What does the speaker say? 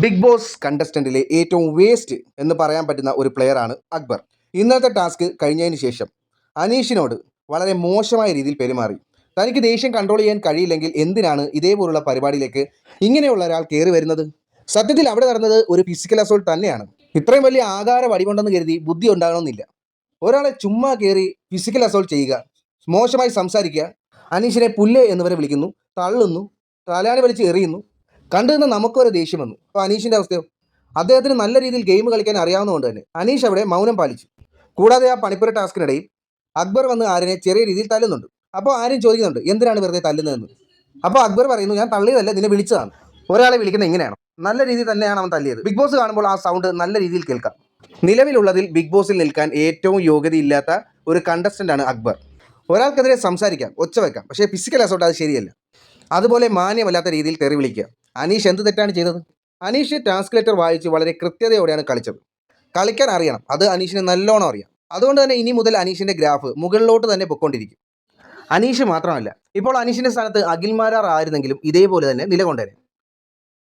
Big boss കണ്ടസ്റ്റന്റിലെ ഏറ്റവും waste എന്ന് പറയാൻ പറ്റുന്ന ഒരു പ്ലെയറാണ് അക്ബർ. ഇന്നത്തെ ടാസ്ക് കഴിഞ്ഞതിന് ശേഷം അനീഷിനോട് വളരെ മോശമായ രീതിയിൽ പെരുമാറി. തനിക്ക് ദേഷ്യം കൺട്രോൾ ചെയ്യാൻ കഴിയില്ലെങ്കിൽ എന്തിനാണ് ഇതേപോലുള്ള പരിപാടിയിലേക്ക് ഇങ്ങനെയുള്ള ഒരാൾ കയറി വരുന്നത്? സത്യത്തിൽ അവിടെ നടന്നത് ഒരു ഫിസിക്കൽ അസോൾട്ട് തന്നെയാണ്. ഇത്രയും വലിയ ആകാര വടികൊണ്ടെന്ന് കരുതി ബുദ്ധി ഉണ്ടാകണമെന്നില്ല. ഒരാളെ ചുമ്മാ കയറി ഫിസിക്കൽ അസോൾട്ട് ചെയ്യുക, മോശമായി സംസാരിക്കുക, അനീഷിനെ പുല്ല് എന്നിവരെ വിളിക്കുന്നു, തള്ളുന്നു, തലാണി വലിച്ച് എറിയുന്നു. കണ്ടു നിന്ന് നമുക്കൊരു ദേഷ്യം വന്നു. അപ്പോൾ അനീഷിൻ്റെ അവസ്ഥയോ? അദ്ദേഹത്തിന് നല്ല രീതിയിൽ ഗെയിം കളിക്കാൻ അറിയാവുന്നതുകൊണ്ട് തന്നെ അനീഷ് അവിടെ മൗനം പാലിച്ചു. കൂടാതെ ആ പണിപ്പുര ടാസ്കിനിടയിൽ അക്ബർ വന്ന് ആര്യനെ ചെറിയ രീതിയിൽ തല്ലുന്നുണ്ട്. അപ്പോൾ ആര്യൻ ചോദിക്കുന്നുണ്ട്, എന്തിനാണ് വെറുതെ തല്ലുന്നതെന്ന്. അപ്പോൾ അക്ബർ പറയുന്നു, ഞാൻ തള്ളിയതല്ല, നിന്നെ വിളിച്ചതാണ്. ഒരാളെ വിളിക്കുന്നത് എങ്ങനെയാണോ? നല്ല രീതിയിൽ തന്നെയാണ് അവൻ തല്ലിയത്. ബിഗ് ബോസ് കാണുമ്പോൾ ആ സൗണ്ട് നല്ല രീതിയിൽ കേൾക്കാം. നിലവിലുള്ളതിൽ ബിഗ് ബോസിൽ നിൽക്കാൻ ഏറ്റവും യോഗ്യതയില്ലാത്ത ഒരു കണ്ടസ്റ്റൻ്റാണ് അക്ബർ. ഒരാൾക്കെതിരെ സംസാരിക്കാം, ഒച്ച വയ്ക്കാം, പക്ഷേ ഫിസിക്കൽ അസോൾട്ട് അത് ശരിയല്ല. അതുപോലെ മാന്യമല്ലാത്ത രീതിയിൽ തെറി വിളിക്കുക. അനീഷ് എന്ത് തെറ്റാണ് ചെയ്തത്? അനീഷ് ടാസ്ക് ലെറ്റർ വായിച്ച് വളരെ കൃത്യതയോടെയാണ് കളിച്ചത്. കളിക്കാൻ അറിയണം, അത് അനീഷിന് നല്ലോണം അറിയാം. അതുകൊണ്ട് തന്നെ ഇനി മുതൽ അനീഷിൻ്റെ ഗ്രാഫ് മുകളിലോട്ട് തന്നെ പൊയ്ക്കൊണ്ടിരിക്കും. അനീഷ് മാത്രമല്ല, ഇപ്പോൾ അനീഷിൻ്റെ സ്ഥാനത്ത് അഖിൽമാരാർ ആയിരുന്നെങ്കിലും ഇതേപോലെ തന്നെ നിലകൊണ്ടേനെ.